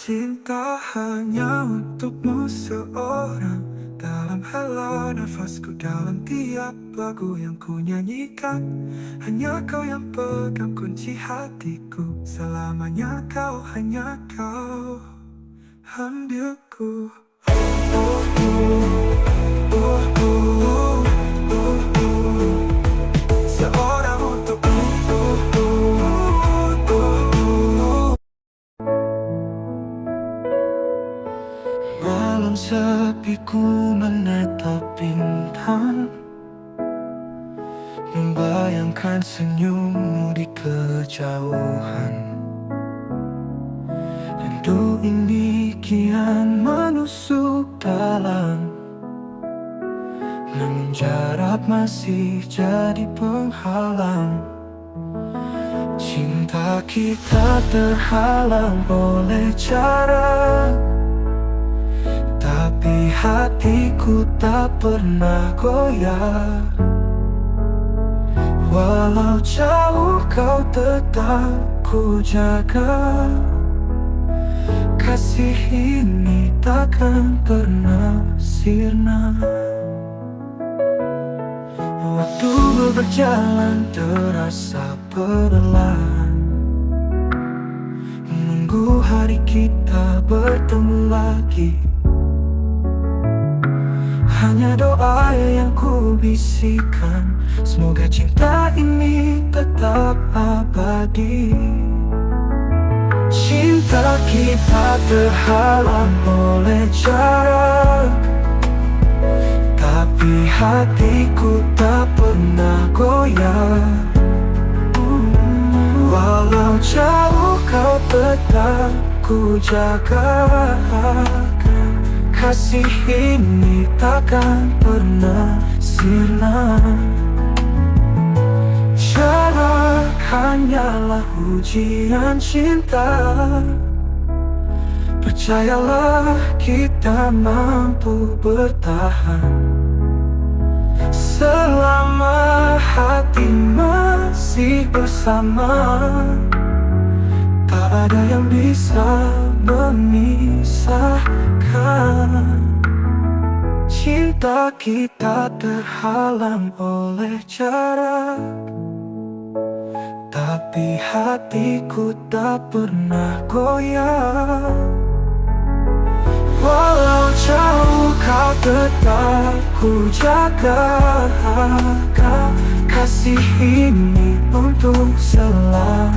Cinta hanya untukmu seorang. Dalam hela nafasku, dalam tiap lagu yang ku nyanyikan, hanya kau yang pegang kunci hatiku. Selamanya kau, hanya kau ambilku. Oh, oh, oh, oh, oh, oh. Seorang untukmu. Oh, oh, oh, oh. Malam sepi ku menatap bintang, membayangkan senyummu di kejauhan. Rindu ini kian menusuk dalam, namun jarak masih jadi penghalang. Cinta kita terhalang oleh jarak, tapi hatiku tak pernah goyah. Walau jauh kau tetap ku jaga. Kasih ini takkan pernah sirna. Waktu berjalan terasa perlahan, menunggu hari kita bertemu lagi. Hanya doa yang ku bisikan, semoga cinta ini tetap abadi. Cinta kita terhalang oleh jarak, tapi hatiku tak pernah goyah. Walau jauh kau tetap ku jaga. Kasih ini takkan pernah sirna. Jarak hanyalah ujian cinta. Percayalah kita mampu bertahan selama hati masih bersama. Tak ada yang bisa memisahkan. Cinta kita terhalang oleh jarak, tapi hatiku tak pernah goyah. Walau jauh kau tetap ku jaga. Kasih ini untuk selamanya.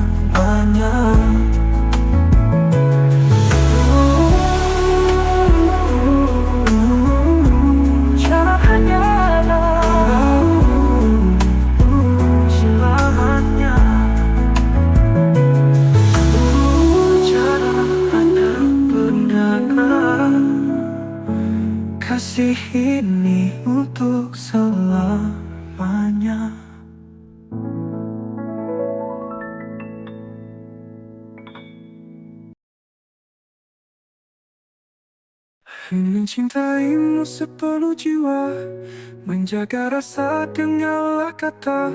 Kasih ini untuk selamanya. Ingin cintaimu sepenuh jiwa, menjaga rasa denganlah kata.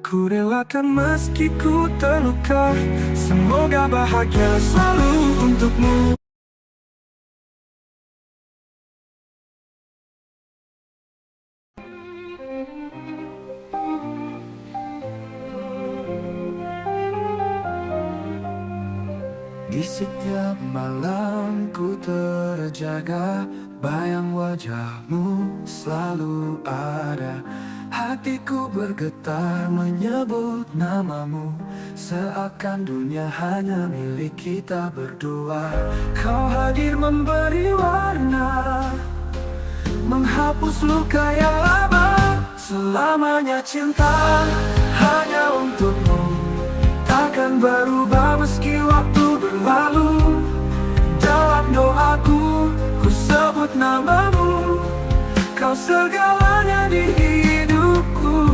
Ku relakan meski ku terluka, semoga bahagia selalu untukmu. Di setiap malam ku terjaga, bayang wajahmu selalu ada. Hatiku bergetar menyebut namamu, seakan dunia hanya milik kita berdua. Kau hadir memberi warna, menghapus luka yang lama. Selamanya cinta hanya untukmu, takkan berubah meski waktu berlalu. Dalam doaku, ku sebut namamu, kau segalanya di hidupku.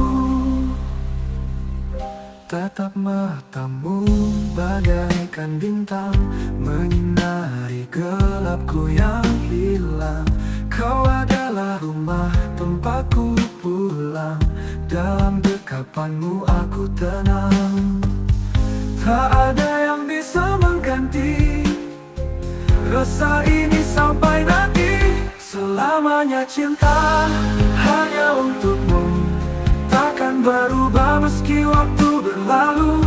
Tatap matamu bagaikan bintang, menyinari gelapku yang hilang. Kau adalah rumah tempatku pulang, dalam dekapanmu aku tenang. Tak ada yang bisa mengganti Rasa ini sampai nanti, selamanya cinta hanya untukmu. Takkan berubah meski waktu berlalu.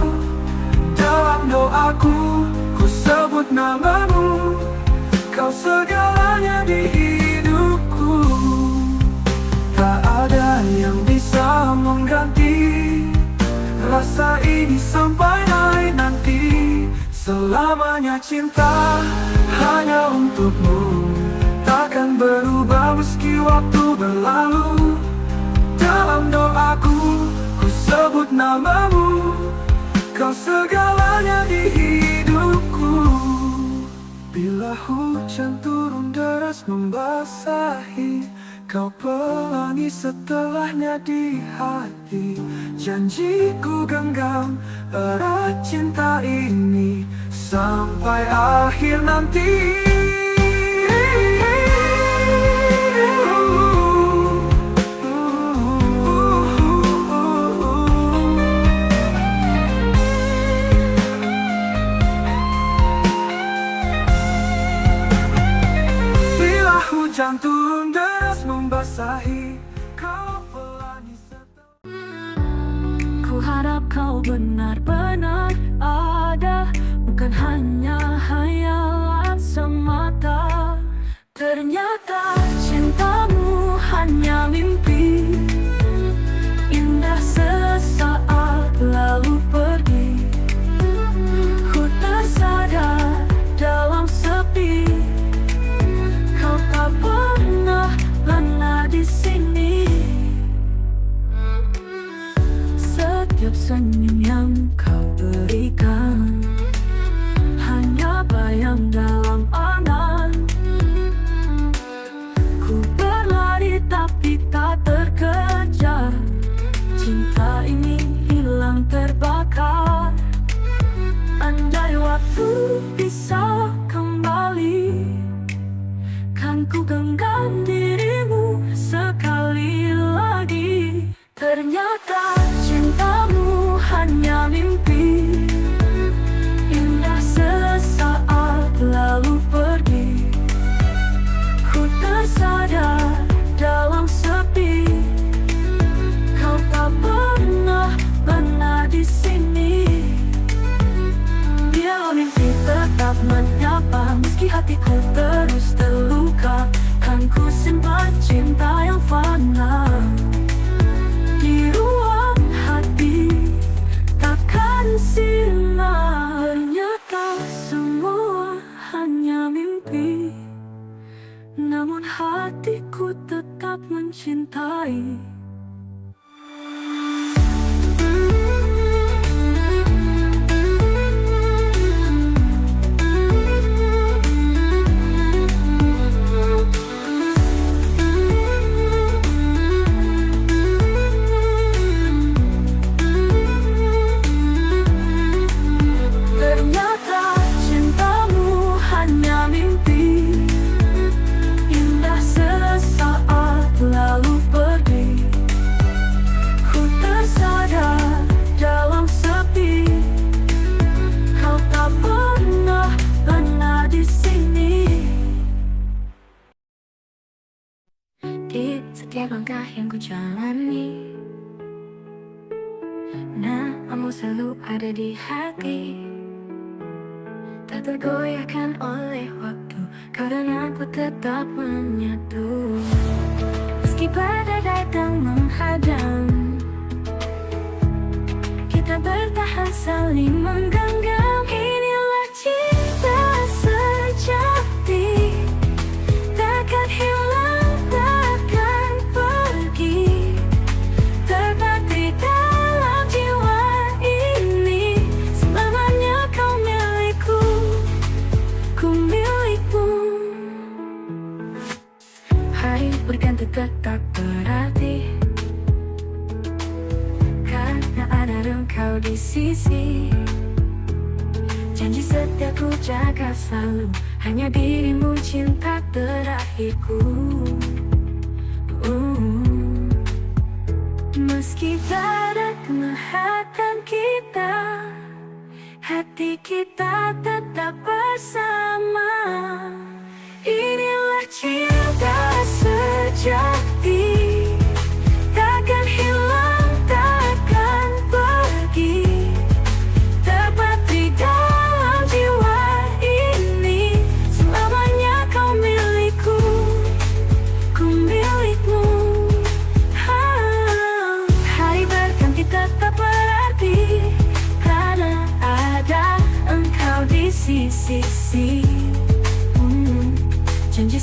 Dalam doaku, ku sebut namamu. Kau segalanya di hidupku. Tak ada yang bisa mengganti rasa ini sampai nanti. Selamanya cinta hanya untukmu. Takkan berubah meski waktu berlalu. Dalam doaku, ku sebut namamu. Kau segalanya di hidupku. Bila hujan turun deras membasahi, kau pelangi setelahnya di hati. Janjiku genggam erat cinta ini sampai akhir nanti. Hujan turun deras membasahi, kau pelangi setelah. Ku harap kau benar-benar ada, bukan hanya hayalan semata. Ternyata cintamu hanya mimpi indah sesaat lalu pergi. Ku tersadar dalam sepi, kau tak pernah lengah di sini. Setiap senyum yang kau berikan hanya bayang dalam angan. Ku berlari tapi tak terkejar. Cinta ini hilang terbakar. Andai waktu bisa kembali, kan ku genggam dirimu sekali lagi. Ternyata cintamu hanya mimpi indah sesaat lalu pergi. Ku tersadar dalam sepi, kau tak pernah benar di sini. Biar mimpi tetap menyapa, meski hatiku terus terluka. Kan ku simpan cinta yang fana di ruang hati, takkan sirna. Ternyata semua hanya mimpi, namun hatiku tetap mencintai. Setiap langkah yang ku jalani, namamu selalu ada di hati. Tak tergoyahkan oleh waktu, karena ku tetap menyatu. Meski badai datang menghadang, kita bertahan saling menggenggam. Inilah cinta sejati, takkan hilang. Berganti tetap berarti, karena ada engkau di sisi. Janji setia ku jaga selalu, hanya dirimu cinta terakhirku. Meski tak menghadang kita, hati kita tetap bersama.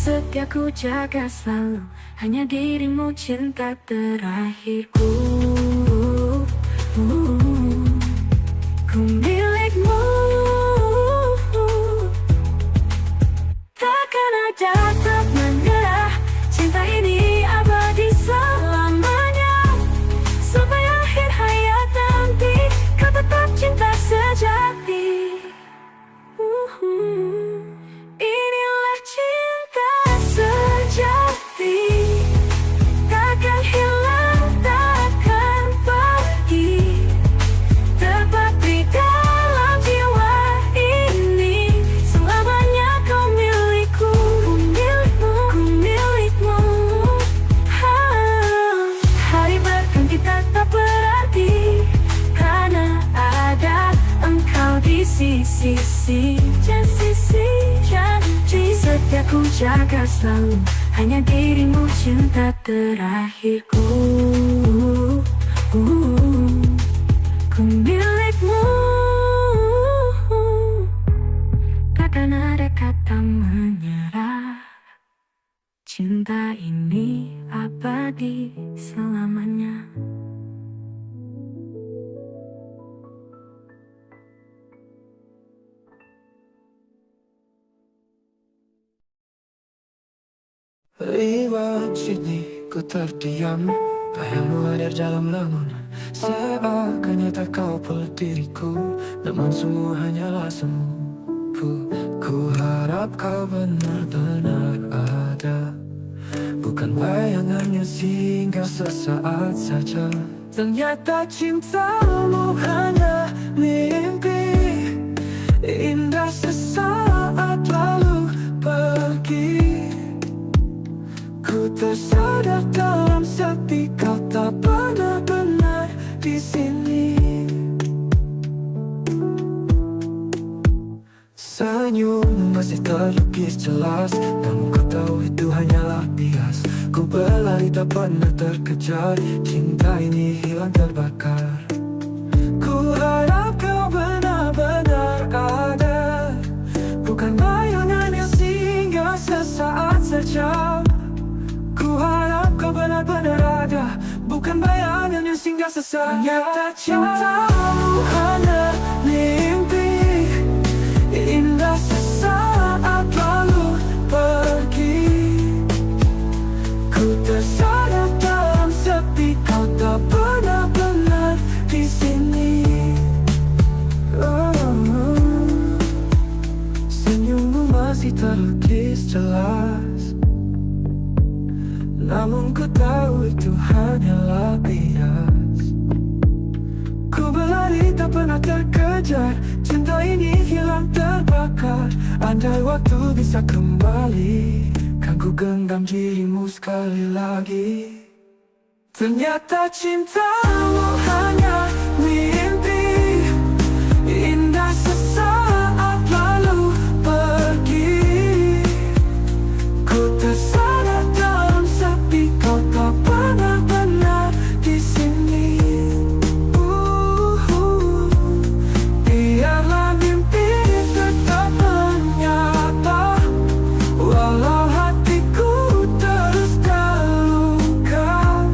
setia ku jaga selalu, hanya dirimu cinta terakhirku. Ku milikmu, takkan ada tak menyerah. Cinta ini abadi selamanya, sampai akhir hayat nanti kau tetap cinta sejati. Inilah cinta sejati, takkan hilang, takkan pergi, tepat di dalam jiwa ini. Selamanya kau milikku, ku milikmu, ku milikmu. Hari berganti tetap berarti, karena ada engkau di sisi. Janji setia ku jaga selalu, hanya dirimu cinta terakhirku. Ku milikmu, takkan ada kata menyerah. Cinta ini abadi selamanya. Lewat sini ku terdiam, bayangmu hadir dalam lamunan, seakan nyata kau peluk diriku, namun semua hanyalah semu. Ku harap kau benar-benar ada, bukan bayangannya singgah sesaat saja. Ternyata cintamu hanya mimpi indah sesaat lalu pergi. Ku tersadar dalam sepi kau tak benar-benar di sini. Senyum masih terlukis jelas, namun ku tahu itu hanyalah bias. Ku berlari tak pernah terkejar, cinta ini hilang terbakar. Ku harap kau benar-benar ada, bukan bayangan yang singgah sesaat saja. Ku harap kau benar-benar ada, bukan bayangan yang singgah sesaat. Ternyata cintamu hanya mimpi indah sesaat lalu pergi. Ku tersadar dalam sepi kau tak benar-benar di sini. Senyummu masih terlukis jelas, namun ku tahu itu hanyalah bias. Ku berlari tak pernah terkejar, cinta ini hilang terbakar. Andai waktu bisa kembali, kan ku genggam dirimu sekali lagi. Ternyata cintamu hanya mimpi indah sesaat lalu pergi. Ku tersadar dalam sepi kau tak benar-benar di sini. Biarlah mimpi tetap menyata, walau hatiku terus terluka.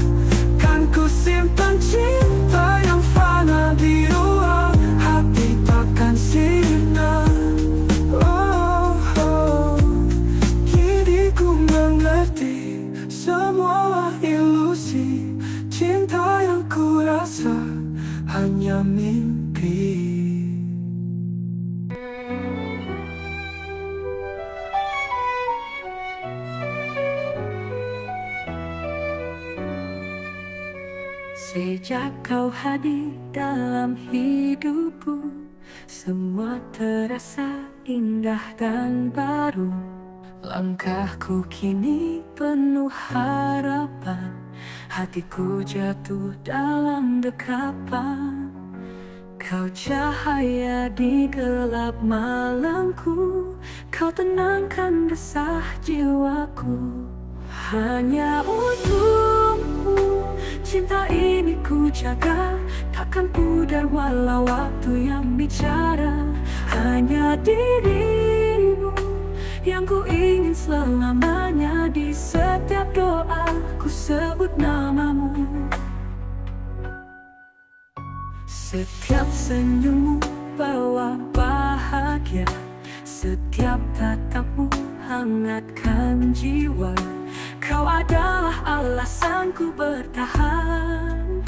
Kan ku simpan cinta yang fana di ruang hati takkan sirna. Kini ku mengerti semua ilusi, cinta yang ku rasa hanya mimpi. Sejak kau hadir dalam hidupku, semua terasa indah dan baru. Langkahku kini penuh harapan, hatiku jatuh dalam dekapan. Kau cahaya di gelap malamku, kau tenangkan desah jiwaku. Hanya untukmu cinta ini ku jaga, takkan pudar walau waktu yang bicara. Hanya dirimu yang ku ingin selamanya. Di setiap doa ku sebut namamu. Setiap senyummu bawa bahagia, setiap tatapmu hangatkan jiwa. Kau adalah alasanku bertahan.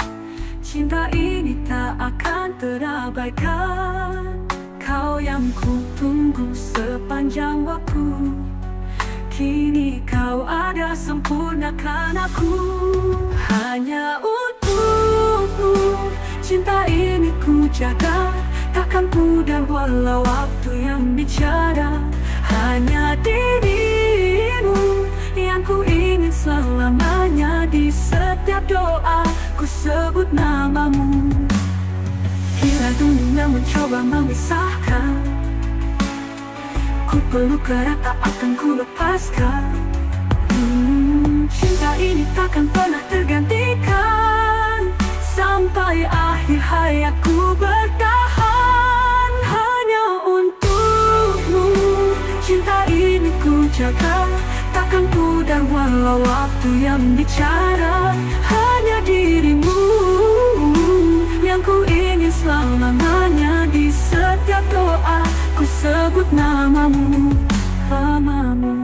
Cinta ini tak akan terabaikan. Kau yang ku tunggu sepanjang waktu. Kini kau ada, sempurnakan aku. Hanya untukmu cinta ini ku jaga. Takkan pudar walau waktu yang bicara. Hanya dirimu yang ku ingin selamanya. Di setiap doa ku sebut namamu. Bila dunia mencoba memisahkan, ku peluk erat, tak akan ku lepaskan. Cinta ini takkan pernah tergantikan. Sampai akhir hayatku bertahan. Hanya untukmu cinta ini ku jaga. Takkan pudar walau waktu yang bicara. Hanya dirimu yang ku ingin selamanya. Di setiap doa ku sebut namamu, namamu.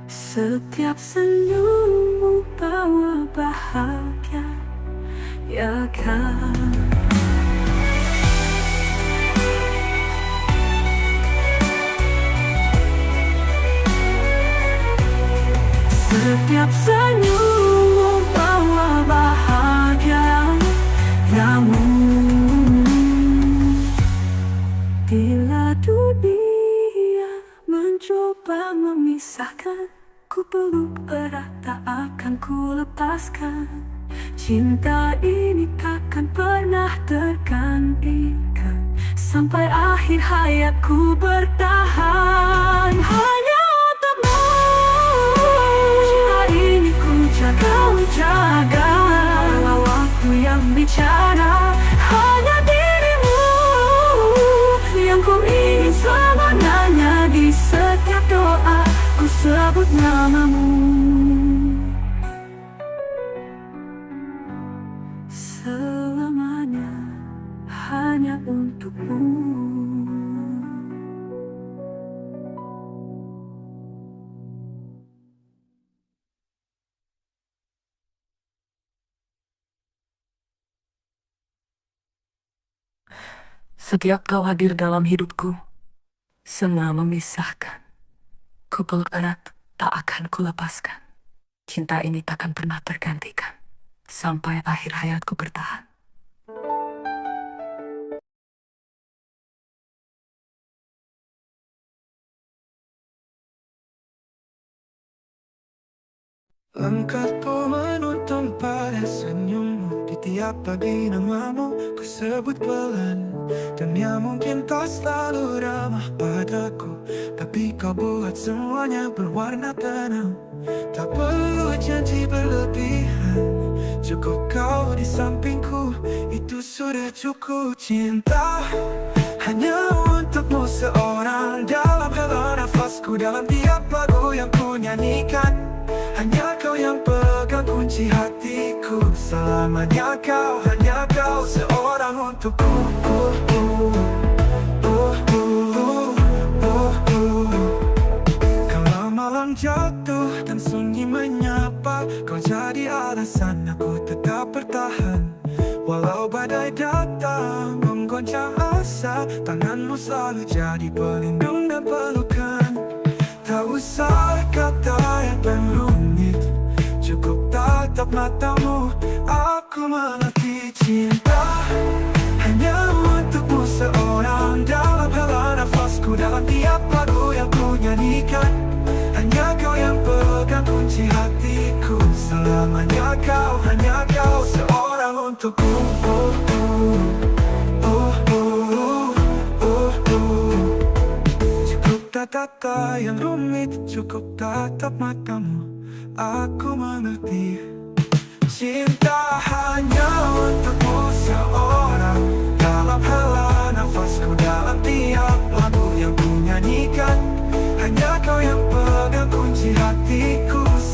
Setiap senyummu bawa bahagia, ya kan? Setiap senyummu bawa bahagia, namun bila dunia mencoba memisahkan, ku peluk erat, tak akan ku lepaskan. Cinta ini takkan pernah tergantikan. Sampai akhir hayatku bertahan. Hanya untukmu cinta ini ku jaga. Walau waktu yang bicara. Hanya dirimu yang ku ingin selamanya. Di setiap doa ku sebut namamu. Selamanya hanya untukmu. Setiap kau hadir dalam hidupku, semua memisahkan. Ku peluk erat, tak akan ku lepaskan. Cinta ini takkan pernah tergantikan. Sampai akhir hayatku bertahan. Langkahku menuntun pada senyummu. Di tiap pagi namamu ku sebut pelan. Dunia mungkin tak selalu ramah padaku, tapi kau buat semuanya berwarna tenang. Tak perlu janji berlebihan, cukup kau di sampingku, itu sudah cukup. Cinta hanya untukmu seorang. Dalam hela nafasku, dalam tiap lagu yang ku nyanyikan. Hanya kau yang pegang kunci hatiku. Selamanya kau, hanya kau seorang untukku. Kalau malam jatuh dan sunyi menyapa, kau jadi alasan aku tetap bertahan. Walau badai datang menggoncang asa, tanganmu selalu jadi pelindung dan pelukan. Tak usah kata yang rumit, cukup tatap matamu, aku mengerti. Cinta hanya untukmu seorang. Dalam hela nafasku, dalam tiap lagu yang ku nyanyikan. Hanya kau yang pegang kunci hatiku. Selamanya kau, hanya kau seorang untukku. Kata yang rumit, cukup tatap matamu, aku mengerti. Cinta hanya untukmu seorang. Dalam hela nafasku, dalam tiap lagu yang ku nyanyikan.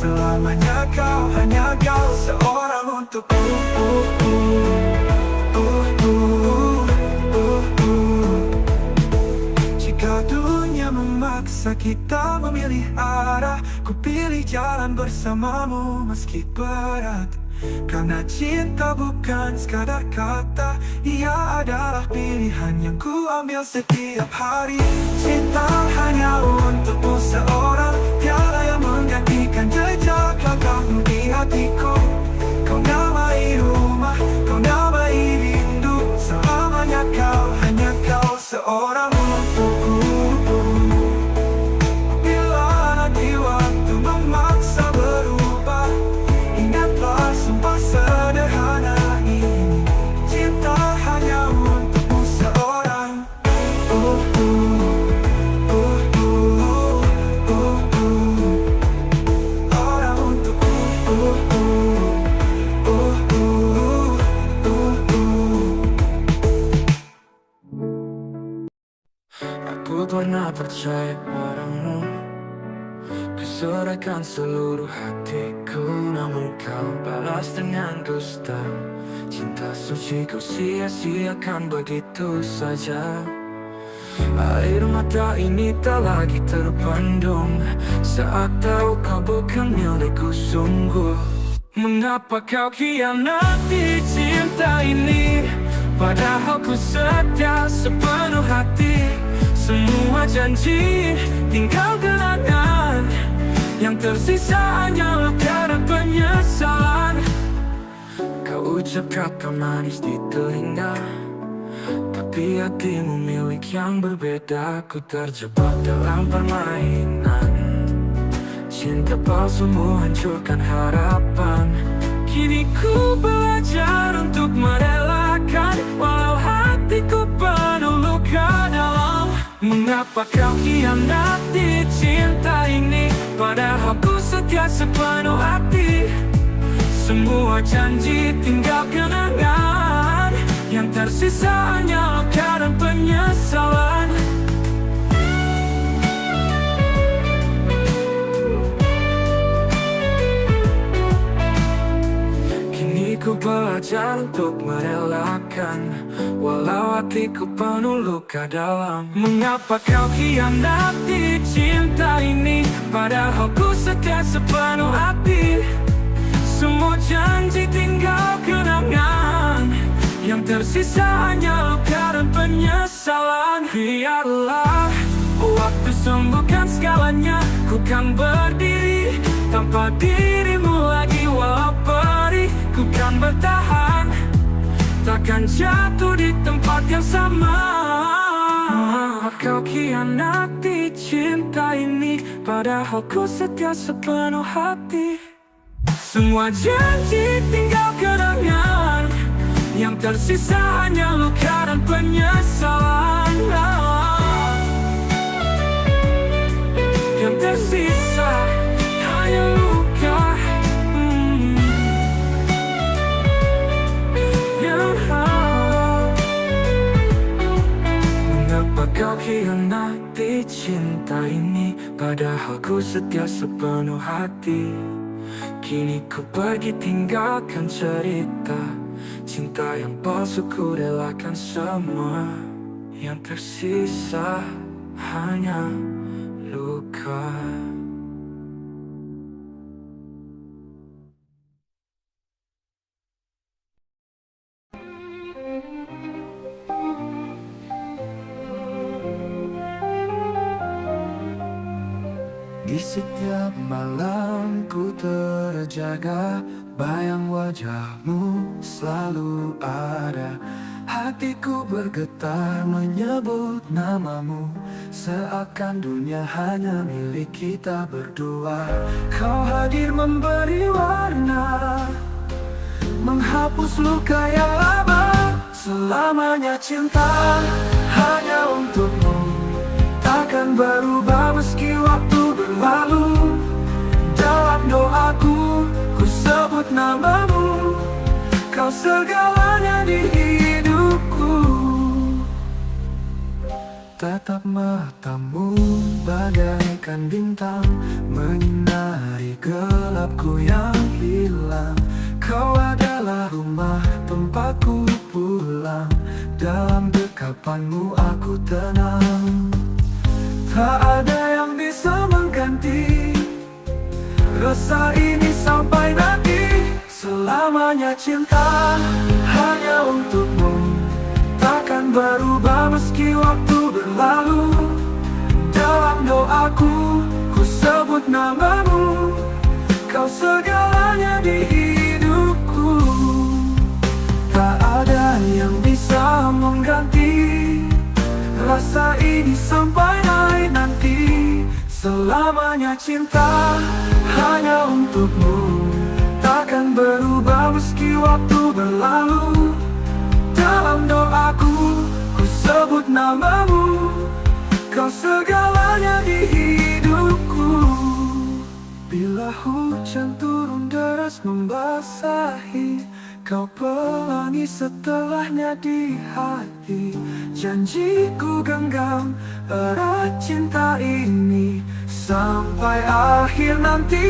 Selamanya kau, hanya kau seorang untukku. Jika dunia memaksa kita memilih arah, ku pilih jalan bersamamu meski berat. Karena cinta bukan sekadar kata, ia adalah pilihan yang ku ambil setiap hari. Cinta hanya untukmu seorang, tiada yang menggantikan jejak langkahmu di hatiku. Kau namai rumah, kau namai rindu, selamanya kau, hanya kau seorang untukku. Bila nanti waktu memaksa berubah, ingatlah sumpah sederhana ini. Cinta hanya untukmu seorang. Orang untukku. Aku pernah percaya padamu, kuserahkan seluruh hatiku, namun kau balas dengan dusta. Cinta suci kau sia-siakan begitu saja. Air mata ini tak lagi terbendung saat tahu kau bukan milikku sungguh. Mengapa kau khianati cinta ini, padahal ku setia sepenuh hati. Semua janji tinggal kenangan, yang tersisa hanya luka dan penyesalan. Kau ucap kata manis di telinga, tapi hatimu milik yang berbeda. Ku terjebak dalam permainan cinta palsumu, hancurkan harapan. Kini ku belajar untuk merelakan, walau hatiku penuh luka dalam. Mengapa kau khianati cinta ini, padahal ku setia sepenuh hati. Semua janji tinggal kenangan, yang tersisa hanya luka dan penyesalan. Kini ku belajar untuk merelakan, walau hatiku penuh luka dalam. Mengapa kau khianati cinta ini, padahal ku setia sepenuh hati. Semua janji tinggal kenangan, yang tersisa hanya luka dan penyesalan. Biarlah waktu sembuhkan segalanya, ku kan berdiri tanpa dirimu lagi. Walau perih, ku kan bertahan, takkan jatuh di tempat yang sama. Kau khianati cinta ini, padahal ku setia sepenuh hati. Semua janji tinggal kenangan, yang tersisa hanya luka dan penyesalan. Yang tersisa hanya luka. Mengapa kau khianati cinta ini, padahal ku setia sepenuh hati. Kini ku pergi tinggalkan cerita cinta yang palsu, ku relakan semua. Yang tersisa hanya luka. Di setiap malam ku terjaga, bayang wajahmu selalu ada. Hatiku bergetar menyebut namamu, seakan dunia hanya milik kita berdua. Kau hadir memberi warna, menghapus luka yang lama. Selamanya cinta hanya untukmu, takkan berubah meski waktu berlalu. Dalam doaku, ku sebut namamu, kau segalanya di hidupku. Tatap matamu bagai bagaikan bintang menyinari gelapku yang hilang. Kau adalah rumah tempatku pulang, dalam dekapanmu aku tenang. Tak ada yang bisa mengganti rasa ini sampai nanti. Selamanya cinta hanya untukmu, takkan berubah meski waktu berlalu. Dalam doaku, ku sebut namamu, kau segalanya di hidupku. Tak ada yang bisa mengganti rasa ini sampai nanti. Selamanya cinta hanya untukmu, takkan berubah meski waktu berlalu. Dalam doaku, ku sebut namamu, kau segalanya di hidupku. Bila hujan turun deras membasahi, kau pelangi setelahnya di hati. Janjiku genggam erat cinta ini sampai akhir nanti.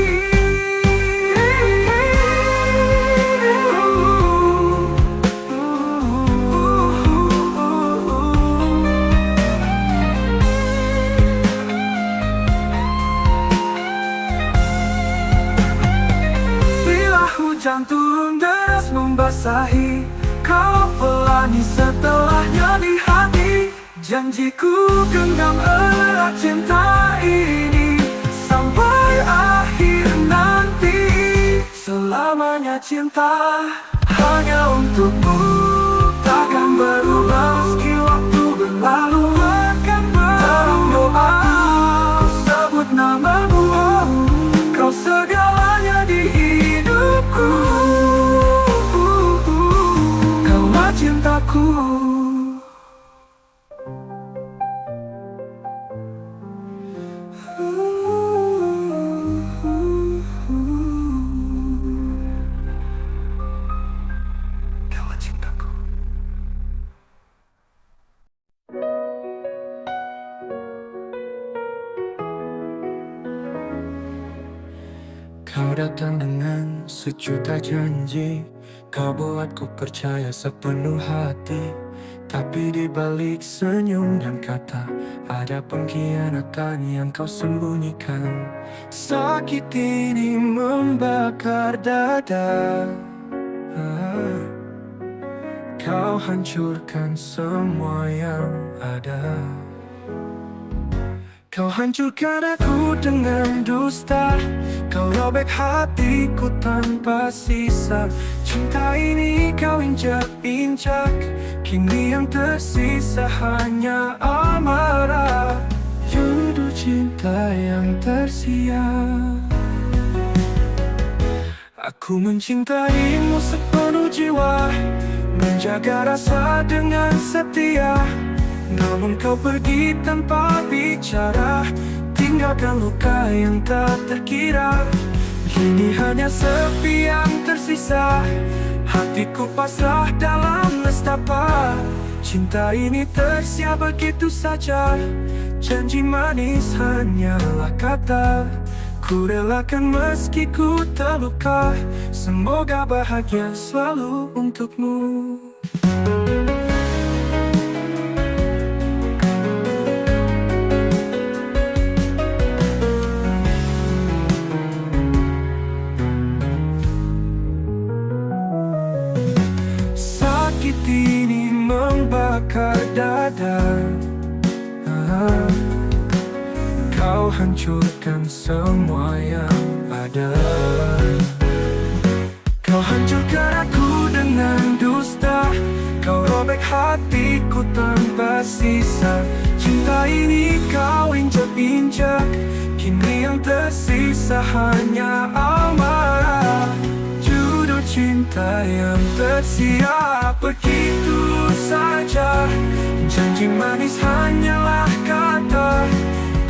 Hujan turun deras membasahi, kau pelangi setelahnya di hati. Janjiku genggam erat cinta ini sampai akhir nanti. Selamanya cinta hanya untukmu, takkan berubah meski waktu berlalu. Dalam doa ku sebut namamu, kau segalanya di hidupku. Kaulah cintaku. Kaulah cintaku. Kau datang dengan sejuta janji, kau buatku percaya sepenuh hati. Tapi di balik senyum dan kata, ada pengkhianatan yang kau sembunyikan. Sakit ini membakar dada. Kau hancurkan semua yang ada. Kau hancurkan aku dengan dusta, kau robek hatiku tanpa sisa. Cinta ini kau injak-injak, kini yang tersisa hanya amarah. Judul cinta yang tersiar. Aku mencintaimu sepenuh jiwa, menjaga rasa dengan setia. Namun kau pergi tanpa bicara, tinggalkan luka yang tak terkira. Kini hanya sepi yang tersisa, hatiku pasrah dalam nestapa. Cinta ini tersiar begitu saja, janji manis hanyalah kata. Ku relakan meski ku terluka, semoga bahagia selalu untukmu. Sakit ini membakar dada. Kau hancurkan semua yang ada. Kau hancurkan aku dengan dusta, kau robek hatiku tanpa sisa. Cinta ini kau injak-injak, kini yang tersisa hanya amarah. Judul cinta yang tersiar begitu saja, janji manis hanyalah kata.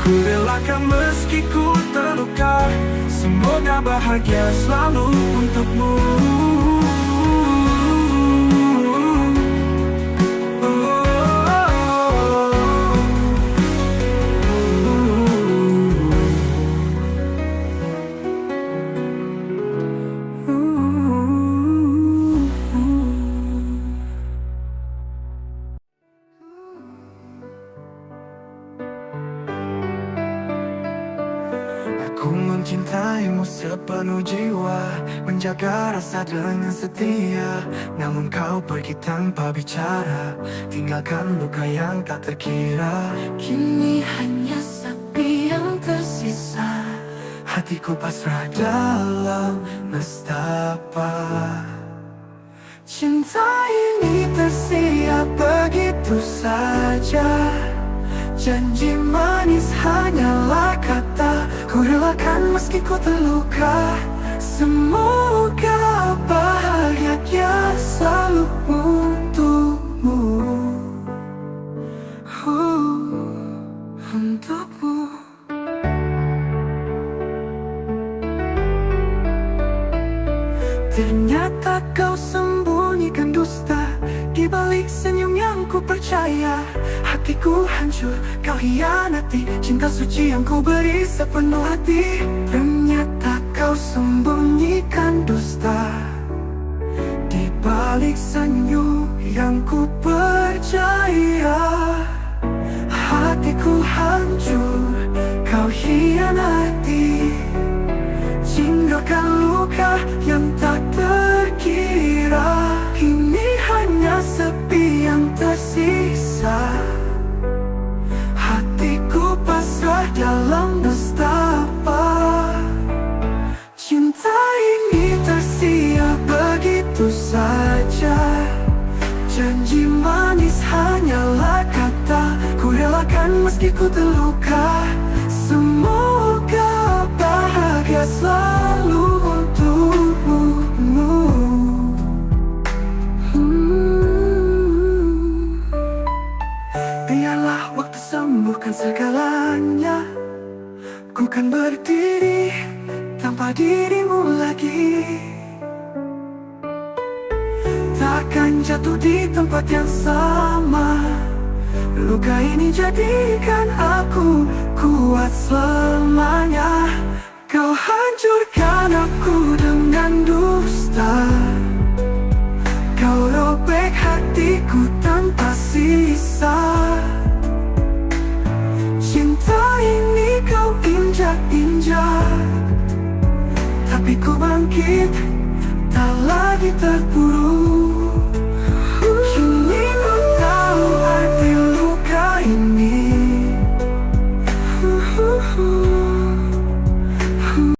Ku relakan meski ku terluka, semoga bahagia selalu untukmu. Ku mencintaimu sepenuh jiwa, menjaga rasa dengan setia. Namun kau pergi tanpa bicara, tinggalkan luka yang tak terkira. Kini hanya sepi yang tersisa, hatiku pasrah dalam nestapa. Cinta ini tersiap begitu saja, janji manis hanyalah kata. Ku relakan meski ku terluka. Semoga bahagia selalu untukmu, untukmu. Ternyata kau sembunyikan dusta di balik senyum yang ku percaya. Hatiku hancur, kau hianati cinta suci yang ku beri sepenuh hati. Ternyata kau sembunyikan dusta di balik senyum yang ku percaya. Hatiku hancur, kau hianati, tinggalkan luka yang tak terkira. Kini hanya sepi yang tersisa, hatiku pasrah dalam nestapa. Cinta ini tersiap begitu saja, janji manis hanyalah kata. Ku relakan meski ku terluka. Semoga bahagia selalu untukmu. Biarlah waktu sembuhkan segalanya. Ku kan berdiri tanpa dirimu lagi, takkan jatuh di tempat yang sama. Luka ini jadikan aku kuat selamanya. Kau hancurkan aku dengan dusta, kau robek hatiku tanpa sisa. Cinta ini kau injak-injak, tapi ku bangkit, tak lagi terpuruk.